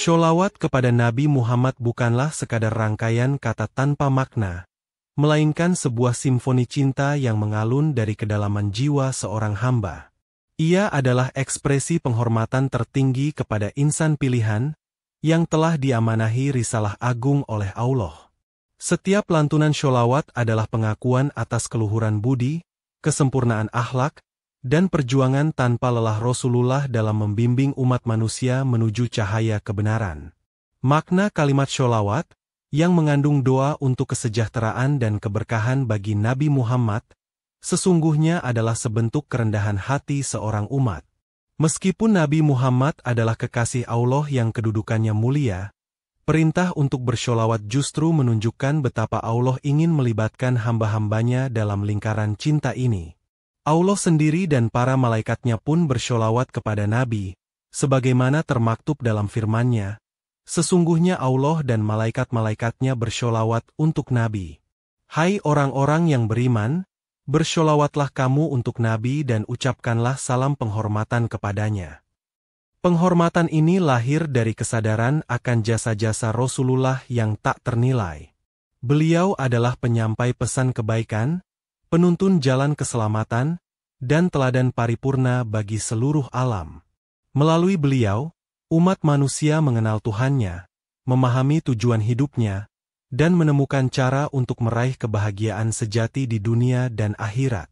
Sholawat kepada Nabi Muhammad bukanlah sekadar rangkaian kata tanpa makna, melainkan sebuah simfoni cinta yang mengalun dari kedalaman jiwa seorang hamba. Ia adalah ekspresi penghormatan tertinggi kepada insan pilihan, yang telah diamanahi risalah agung oleh Allah. Setiap lantunan sholawat adalah pengakuan atas keluhuran budi, kesempurnaan akhlak, dan perjuangan tanpa lelah Rasulullah dalam membimbing umat manusia menuju cahaya kebenaran. Makna kalimat sholawat, yang mengandung doa untuk kesejahteraan dan keberkahan bagi Nabi Muhammad, sesungguhnya adalah sebentuk kerendahan hati seorang umat. Meskipun Nabi Muhammad adalah kekasih Allah yang kedudukannya mulia, perintah untuk bersholawat justru menunjukkan betapa Allah ingin melibatkan hamba-hambanya dalam lingkaran cinta ini. Allah sendiri dan para malaikatnya pun bersholawat kepada Nabi, sebagaimana termaktub dalam firman-Nya, sesungguhnya Allah dan malaikat-malaikatnya bersholawat untuk Nabi. Hai orang-orang yang beriman, bersholawatlah kamu untuk Nabi dan ucapkanlah salam penghormatan kepadanya. Penghormatan ini lahir dari kesadaran akan jasa-jasa Rasulullah yang tak ternilai. Beliau adalah penyampai pesan kebaikan, penuntun jalan keselamatan, dan teladan paripurna bagi seluruh alam. Melalui beliau, umat manusia mengenal Tuhannya, memahami tujuan hidupnya, dan menemukan cara untuk meraih kebahagiaan sejati di dunia dan akhirat.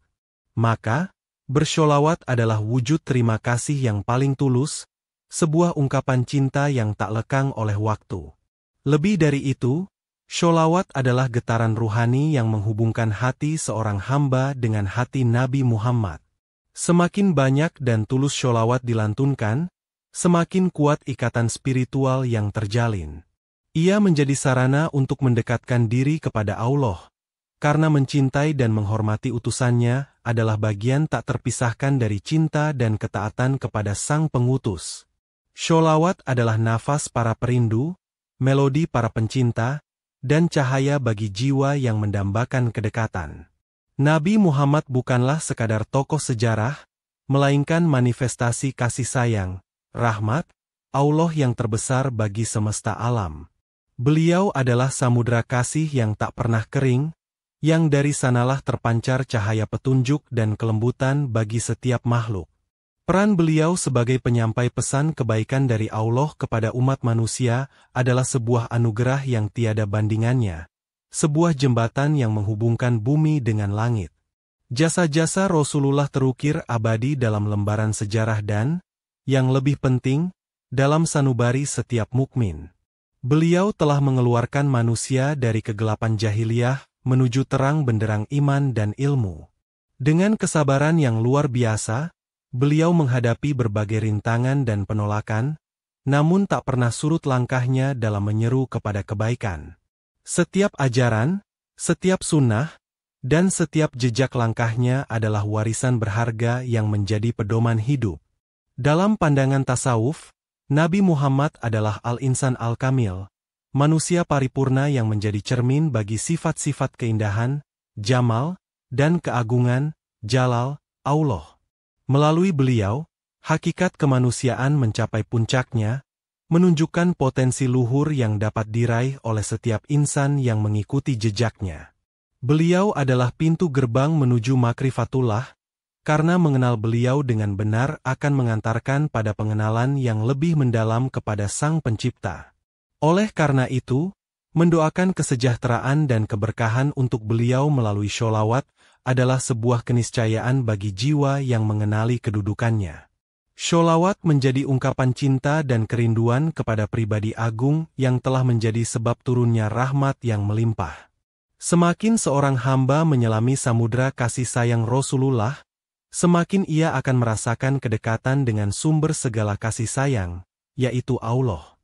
Maka, bersholawat adalah wujud terima kasih yang paling tulus, sebuah ungkapan cinta yang tak lekang oleh waktu. Lebih dari itu, sholawat adalah getaran ruhani yang menghubungkan hati seorang hamba dengan hati Nabi Muhammad. Semakin banyak dan tulus sholawat dilantunkan, semakin kuat ikatan spiritual yang terjalin. Ia menjadi sarana untuk mendekatkan diri kepada Allah, karena mencintai dan menghormati utusannya adalah bagian tak terpisahkan dari cinta dan ketaatan kepada Sang Pengutus. Sholawat adalah nafas para perindu, melodi para pencinta, dan cahaya bagi jiwa yang mendambakan kedekatan. Nabi Muhammad bukanlah sekadar tokoh sejarah, melainkan manifestasi kasih sayang, rahmat, Allah yang terbesar bagi semesta alam. Beliau adalah samudra kasih yang tak pernah kering, yang dari sanalah terpancar cahaya petunjuk dan kelembutan bagi setiap makhluk. Peran beliau sebagai penyampai pesan kebaikan dari Allah kepada umat manusia adalah sebuah anugerah yang tiada bandingannya, sebuah jembatan yang menghubungkan bumi dengan langit. Jasa-jasa Rasulullah terukir abadi dalam lembaran sejarah dan, yang lebih penting, dalam sanubari setiap mukmin. Beliau telah mengeluarkan manusia dari kegelapan jahiliyah menuju terang benderang iman dan ilmu. Dengan kesabaran yang luar biasa, beliau menghadapi berbagai rintangan dan penolakan, namun tak pernah surut langkahnya dalam menyeru kepada kebaikan. Setiap ajaran, setiap sunnah, dan setiap jejak langkahnya adalah warisan berharga yang menjadi pedoman hidup. Dalam pandangan tasawuf, Nabi Muhammad adalah al-insan al-kamil, manusia paripurna yang menjadi cermin bagi sifat-sifat keindahan, jamal, dan keagungan, jalal, Allah. Melalui beliau, hakikat kemanusiaan mencapai puncaknya, menunjukkan potensi luhur yang dapat diraih oleh setiap insan yang mengikuti jejaknya. Beliau adalah pintu gerbang menuju makrifatullah, karena mengenal beliau dengan benar akan mengantarkan pada pengenalan yang lebih mendalam kepada Sang Pencipta. Oleh karena itu, mendoakan kesejahteraan dan keberkahan untuk beliau melalui sholawat adalah sebuah keniscayaan bagi jiwa yang mengenali kedudukannya. Sholawat menjadi ungkapan cinta dan kerinduan kepada pribadi agung yang telah menjadi sebab turunnya rahmat yang melimpah. Semakin seorang hamba menyelami samudra kasih sayang Rasulullah, semakin ia akan merasakan kedekatan dengan sumber segala kasih sayang, yaitu Allah.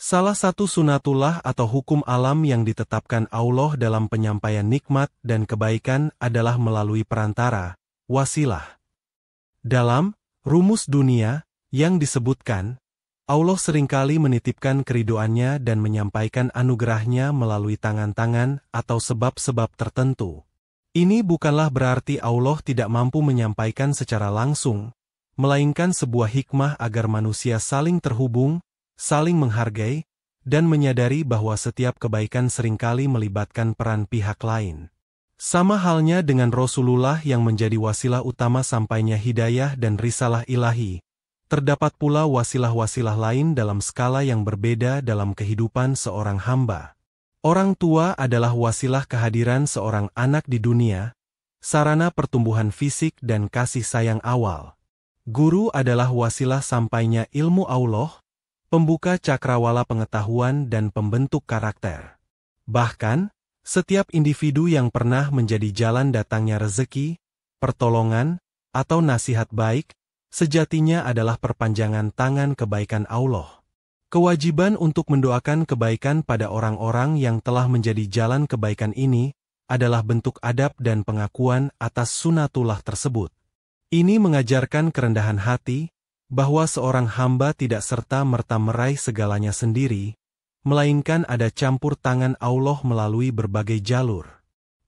Salah satu sunatullah atau hukum alam yang ditetapkan Allah dalam penyampaian nikmat dan kebaikan adalah melalui perantara, wasilah. Dalam rumus dunia, yang disebutkan, Allah seringkali menitipkan keridoannya dan menyampaikan anugerahnya melalui tangan-tangan atau sebab-sebab tertentu. Ini bukanlah berarti Allah tidak mampu menyampaikan secara langsung, melainkan sebuah hikmah agar manusia saling terhubung, saling menghargai, dan menyadari bahwa setiap kebaikan seringkali melibatkan peran pihak lain. Sama halnya dengan Rasulullah yang menjadi wasilah utama sampainya hidayah dan risalah ilahi, terdapat pula wasilah-wasilah lain dalam skala yang berbeda dalam kehidupan seorang hamba. Orang tua adalah wasilah kehadiran seorang anak di dunia, sarana pertumbuhan fisik dan kasih sayang awal. Guru adalah wasilah sampainya ilmu Allah, pembuka cakrawala pengetahuan dan pembentuk karakter. Bahkan, setiap individu yang pernah menjadi jalan datangnya rezeki, pertolongan, atau nasihat baik, sejatinya adalah perpanjangan tangan kebaikan Allah. Kewajiban untuk mendoakan kebaikan pada orang-orang yang telah menjadi jalan kebaikan ini adalah bentuk adab dan pengakuan atas sunatullah tersebut. Ini mengajarkan kerendahan hati, bahwa seorang hamba tidak serta-merta meraih segalanya sendiri, melainkan ada campur tangan Allah melalui berbagai jalur.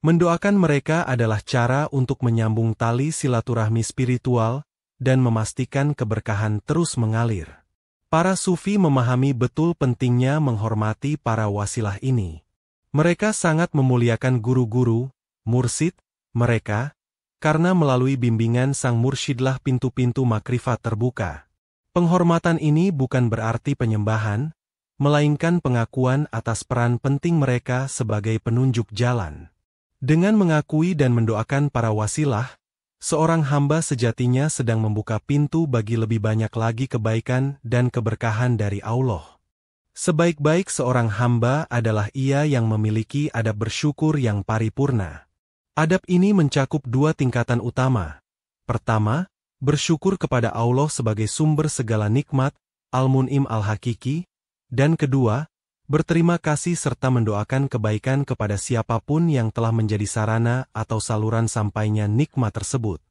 Mendoakan mereka adalah cara untuk menyambung tali silaturahmi spiritual dan memastikan keberkahan terus mengalir. Para sufi memahami betul pentingnya menghormati para wasilah ini. Mereka sangat memuliakan guru-guru, mursyid, mereka, karena melalui bimbingan sang mursyidlah pintu-pintu makrifat terbuka. Penghormatan ini bukan berarti penyembahan, melainkan pengakuan atas peran penting mereka sebagai penunjuk jalan. Dengan mengakui dan mendoakan para wasilah, seorang hamba sejatinya sedang membuka pintu bagi lebih banyak lagi kebaikan dan keberkahan dari Allah. Sebaik-baik seorang hamba adalah ia yang memiliki adab bersyukur yang paripurna. Adab ini mencakup dua tingkatan utama. Pertama, bersyukur kepada Allah sebagai sumber segala nikmat, Al-Mun'im Al-Hakiki, dan kedua, berterima kasih serta mendoakan kebaikan kepada siapapun yang telah menjadi sarana atau saluran sampainya nikmat tersebut.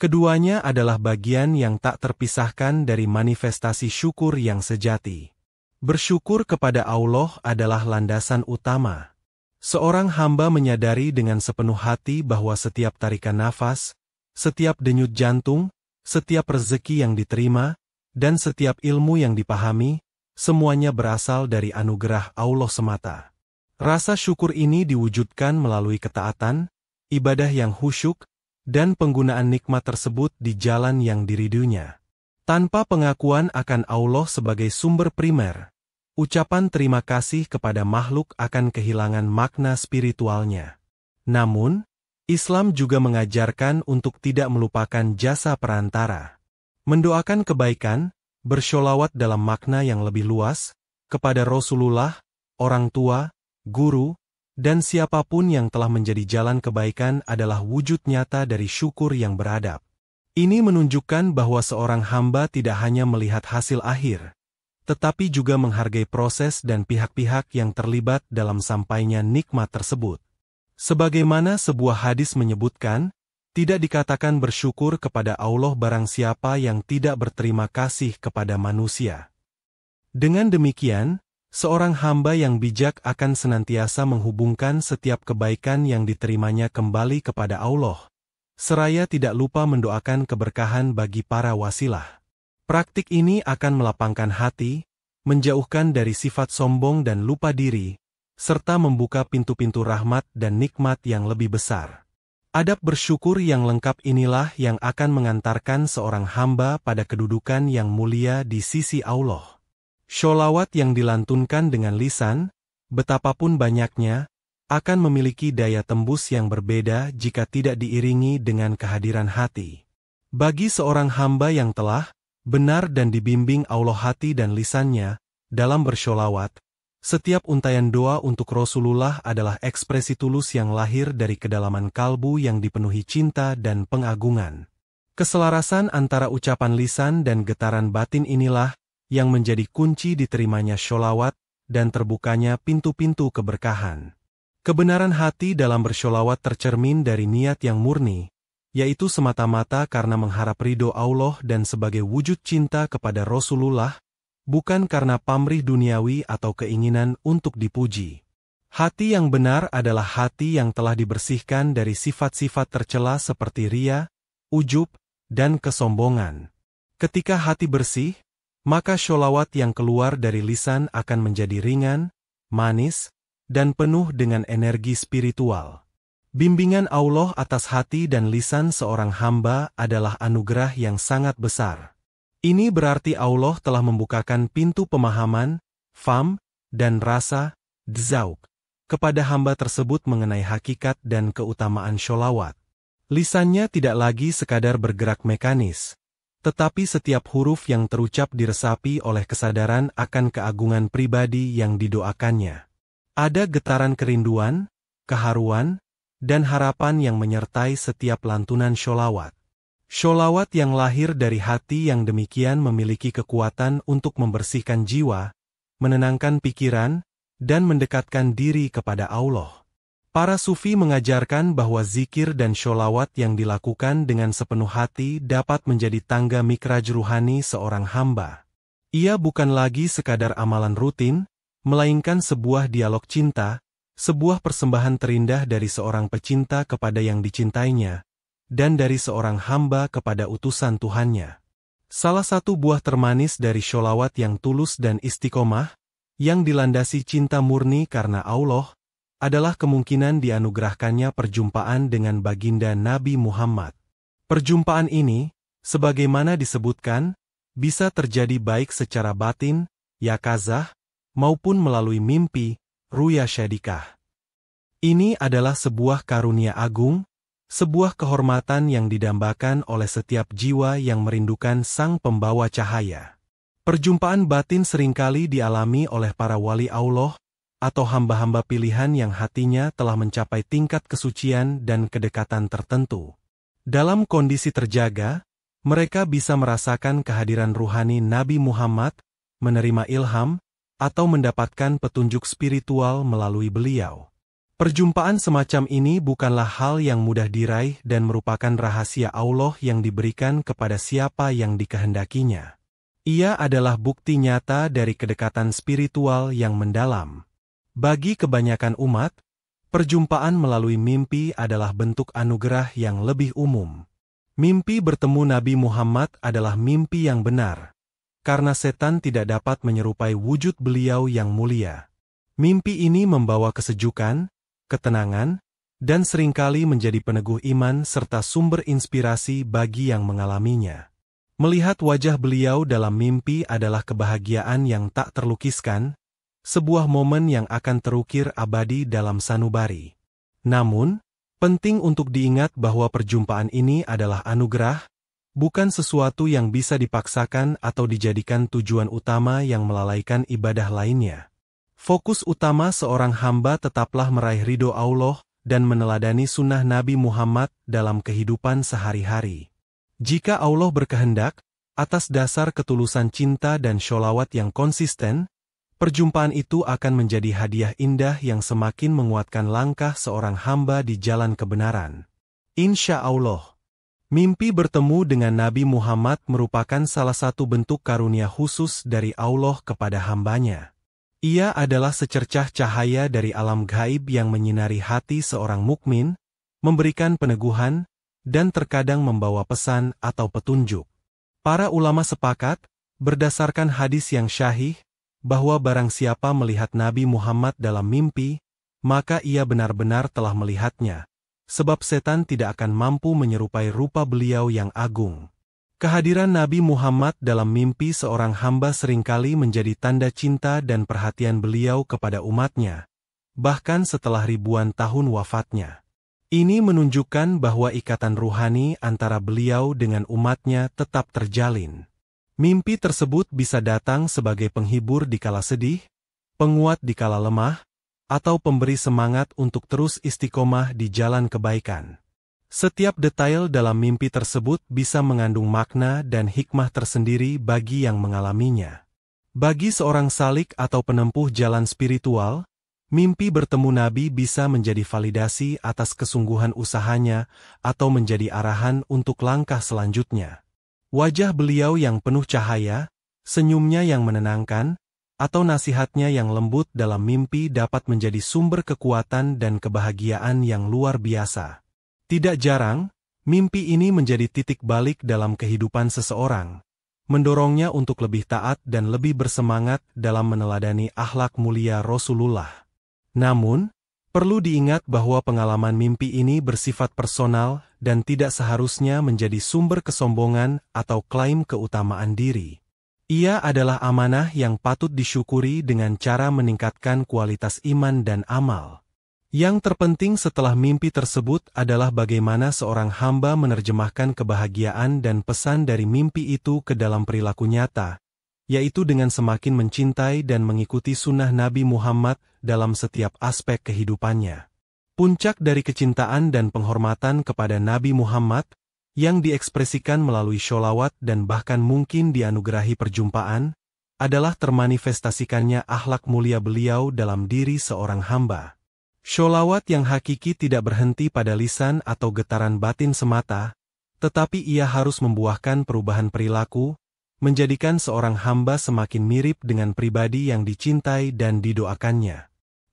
Keduanya adalah bagian yang tak terpisahkan dari manifestasi syukur yang sejati. Bersyukur kepada Allah adalah landasan utama. Seorang hamba menyadari dengan sepenuh hati bahwa setiap tarikan nafas, setiap denyut jantung, setiap rezeki yang diterima, dan setiap ilmu yang dipahami, semuanya berasal dari anugerah Allah semata. Rasa syukur ini diwujudkan melalui ketaatan, ibadah yang khusyuk, dan penggunaan nikmat tersebut di jalan yang diridhuinya. Tanpa pengakuan akan Allah sebagai sumber primer, ucapan terima kasih kepada makhluk akan kehilangan makna spiritualnya. Namun, Islam juga mengajarkan untuk tidak melupakan jasa perantara. Mendoakan kebaikan, bersholawat dalam makna yang lebih luas, kepada Rasulullah, orang tua, guru, dan siapapun yang telah menjadi jalan kebaikan adalah wujud nyata dari syukur yang beradab. Ini menunjukkan bahwa seorang hamba tidak hanya melihat hasil akhir, tetapi juga menghargai proses dan pihak-pihak yang terlibat dalam sampainya nikmat tersebut. Sebagaimana sebuah hadis menyebutkan, tidak dikatakan bersyukur kepada Allah barang siapa yang tidak berterima kasih kepada manusia. Dengan demikian, seorang hamba yang bijak akan senantiasa menghubungkan setiap kebaikan yang diterimanya kembali kepada Allah, seraya tidak lupa mendoakan keberkahan bagi para wasilah. Praktik ini akan melapangkan hati, menjauhkan dari sifat sombong dan lupa diri, serta membuka pintu-pintu rahmat dan nikmat yang lebih besar. Adab bersyukur yang lengkap inilah yang akan mengantarkan seorang hamba pada kedudukan yang mulia di sisi Allah. Sholawat yang dilantunkan dengan lisan, betapapun banyaknya, akan memiliki daya tembus yang berbeda jika tidak diiringi dengan kehadiran hati. Bagi seorang hamba yang telah, benar dan dibimbing Allah hati dan lisannya, dalam bersholawat, setiap untayan doa untuk Rasulullah adalah ekspresi tulus yang lahir dari kedalaman kalbu yang dipenuhi cinta dan pengagungan. Keselarasan antara ucapan lisan dan getaran batin inilah yang menjadi kunci diterimanya sholawat dan terbukanya pintu-pintu keberkahan. Kebenaran hati dalam bersholawat tercermin dari niat yang murni, yaitu semata-mata karena mengharap ridho Allah dan sebagai wujud cinta kepada Rasulullah, bukan karena pamrih duniawi atau keinginan untuk dipuji. Hati yang benar adalah hati yang telah dibersihkan dari sifat-sifat tercela seperti ria, ujub, dan kesombongan. Ketika hati bersih, maka sholawat yang keluar dari lisan akan menjadi ringan, manis, dan penuh dengan energi spiritual. Bimbingan Allah atas hati dan lisan seorang hamba adalah anugerah yang sangat besar. Ini berarti Allah telah membukakan pintu pemahaman, faham, dan rasa, dzauq, kepada hamba tersebut mengenai hakikat dan keutamaan sholawat. Lisannya tidak lagi sekadar bergerak mekanis, tetapi setiap huruf yang terucap diresapi oleh kesadaran akan keagungan pribadi yang didoakannya. Ada getaran kerinduan, keharuan, dan harapan yang menyertai setiap lantunan sholawat. Sholawat yang lahir dari hati yang demikian memiliki kekuatan untuk membersihkan jiwa, menenangkan pikiran, dan mendekatkan diri kepada Allah. Para sufi mengajarkan bahwa zikir dan sholawat yang dilakukan dengan sepenuh hati dapat menjadi tangga mikraj ruhani seorang hamba. Ia bukan lagi sekadar amalan rutin, melainkan sebuah dialog cinta, sebuah persembahan terindah dari seorang pecinta kepada yang dicintainya, dan dari seorang hamba kepada utusan Tuhannya. Salah satu buah termanis dari sholawat yang tulus dan istiqomah, yang dilandasi cinta murni karena Allah, adalah kemungkinan dianugerahkannya perjumpaan dengan baginda Nabi Muhammad. Perjumpaan ini, sebagaimana disebutkan, bisa terjadi baik secara batin, yakazah, maupun melalui mimpi, ruya syadikah. Ini adalah sebuah karunia agung, sebuah kehormatan yang didambakan oleh setiap jiwa yang merindukan sang pembawa cahaya. Perjumpaan batin seringkali dialami oleh para wali Allah, atau hamba-hamba pilihan yang hatinya telah mencapai tingkat kesucian dan kedekatan tertentu. Dalam kondisi terjaga, mereka bisa merasakan kehadiran ruhani Nabi Muhammad, menerima ilham, atau mendapatkan petunjuk spiritual melalui beliau. Perjumpaan semacam ini bukanlah hal yang mudah diraih dan merupakan rahasia Allah yang diberikan kepada siapa yang dikehendakinya. Ia adalah bukti nyata dari kedekatan spiritual yang mendalam. Bagi kebanyakan umat, perjumpaan melalui mimpi adalah bentuk anugerah yang lebih umum. Mimpi bertemu Nabi Muhammad adalah mimpi yang benar, karena setan tidak dapat menyerupai wujud beliau yang mulia. Mimpi ini membawa kesejukan, ketenangan, dan seringkali menjadi peneguh iman serta sumber inspirasi bagi yang mengalaminya. Melihat wajah beliau dalam mimpi adalah kebahagiaan yang tak terlukiskan, sebuah momen yang akan terukir abadi dalam sanubari. Namun, penting untuk diingat bahwa perjumpaan ini adalah anugerah, bukan sesuatu yang bisa dipaksakan atau dijadikan tujuan utama yang melalaikan ibadah lainnya. Fokus utama seorang hamba tetaplah meraih ridho Allah dan meneladani sunnah Nabi Muhammad dalam kehidupan sehari-hari. Jika Allah berkehendak, atas dasar ketulusan cinta dan sholawat yang konsisten, perjumpaan itu akan menjadi hadiah indah yang semakin menguatkan langkah seorang hamba di jalan kebenaran. Insya Allah. Mimpi bertemu dengan Nabi Muhammad merupakan salah satu bentuk karunia khusus dari Allah kepada hambanya. Ia adalah secercah cahaya dari alam gaib yang menyinari hati seorang mukmin, memberikan peneguhan, dan terkadang membawa pesan atau petunjuk. Para ulama sepakat, berdasarkan hadis yang syahih, bahwa barang siapa melihat Nabi Muhammad dalam mimpi, maka ia benar-benar telah melihatnya. Sebab setan tidak akan mampu menyerupai rupa beliau yang agung. Kehadiran Nabi Muhammad dalam mimpi seorang hamba seringkali menjadi tanda cinta dan perhatian beliau kepada umatnya, bahkan setelah ribuan tahun wafatnya. Ini menunjukkan bahwa ikatan ruhani antara beliau dengan umatnya tetap terjalin. Mimpi tersebut bisa datang sebagai penghibur di kala sedih, penguat di kala lemah, atau pemberi semangat untuk terus istiqomah di jalan kebaikan. Setiap detail dalam mimpi tersebut bisa mengandung makna dan hikmah tersendiri bagi yang mengalaminya. Bagi seorang salik atau penempuh jalan spiritual, mimpi bertemu Nabi bisa menjadi validasi atas kesungguhan usahanya atau menjadi arahan untuk langkah selanjutnya. Wajah beliau yang penuh cahaya, senyumnya yang menenangkan, atau nasihatnya yang lembut dalam mimpi dapat menjadi sumber kekuatan dan kebahagiaan yang luar biasa. Tidak jarang, mimpi ini menjadi titik balik dalam kehidupan seseorang, mendorongnya untuk lebih taat dan lebih bersemangat dalam meneladani akhlak mulia Rasulullah. Namun, perlu diingat bahwa pengalaman mimpi ini bersifat personal dan tidak seharusnya menjadi sumber kesombongan atau klaim keutamaan diri. Ia adalah amanah yang patut disyukuri dengan cara meningkatkan kualitas iman dan amal. Yang terpenting setelah mimpi tersebut adalah bagaimana seorang hamba menerjemahkan kebahagiaan dan pesan dari mimpi itu ke dalam perilaku nyata, yaitu dengan semakin mencintai dan mengikuti sunnah Nabi Muhammad dalam setiap aspek kehidupannya. Puncak dari kecintaan dan penghormatan kepada Nabi Muhammad, yang diekspresikan melalui sholawat dan bahkan mungkin dianugerahi perjumpaan, adalah termanifestasikannya akhlak mulia beliau dalam diri seorang hamba. Sholawat yang hakiki tidak berhenti pada lisan atau getaran batin semata, tetapi ia harus membuahkan perubahan perilaku, menjadikan seorang hamba semakin mirip dengan pribadi yang dicintai dan didoakannya.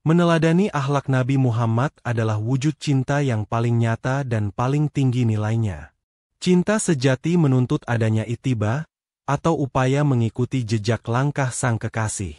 Meneladani akhlak Nabi Muhammad adalah wujud cinta yang paling nyata dan paling tinggi nilainya. Cinta sejati menuntut adanya ittiba, atau upaya mengikuti jejak langkah sang kekasih.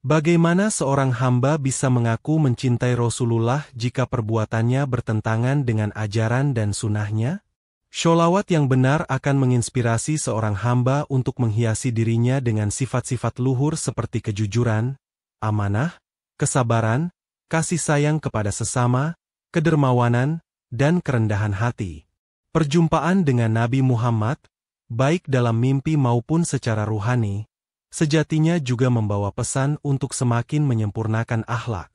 Bagaimana seorang hamba bisa mengaku mencintai Rasulullah jika perbuatannya bertentangan dengan ajaran dan sunnahnya? Sholawat yang benar akan menginspirasi seorang hamba untuk menghiasi dirinya dengan sifat-sifat luhur seperti kejujuran, amanah, kesabaran, kasih sayang kepada sesama, kedermawanan, dan kerendahan hati. Perjumpaan dengan Nabi Muhammad, baik dalam mimpi maupun secara ruhani, sejatinya juga membawa pesan untuk semakin menyempurnakan akhlak.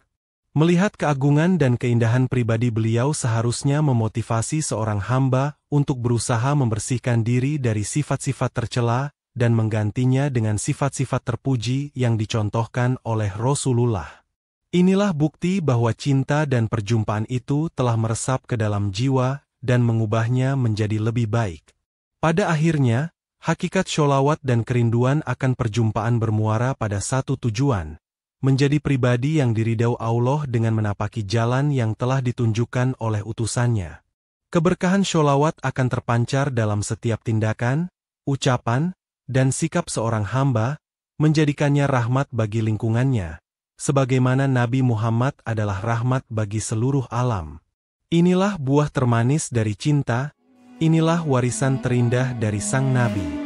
Melihat keagungan dan keindahan pribadi beliau seharusnya memotivasi seorang hamba untuk berusaha membersihkan diri dari sifat-sifat tercela dan menggantinya dengan sifat-sifat terpuji yang dicontohkan oleh Rasulullah. Inilah bukti bahwa cinta dan perjumpaan itu telah meresap ke dalam jiwa dan mengubahnya menjadi lebih baik. Pada akhirnya, hakikat sholawat dan kerinduan akan perjumpaan bermuara pada satu tujuan, menjadi pribadi yang diridau Allah dengan menapaki jalan yang telah ditunjukkan oleh utusannya. Keberkahan sholawat akan terpancar dalam setiap tindakan, ucapan, dan sikap seorang hamba, menjadikannya rahmat bagi lingkungannya, sebagaimana Nabi Muhammad adalah rahmat bagi seluruh alam. Inilah buah termanis dari cinta, inilah warisan terindah dari sang Nabi.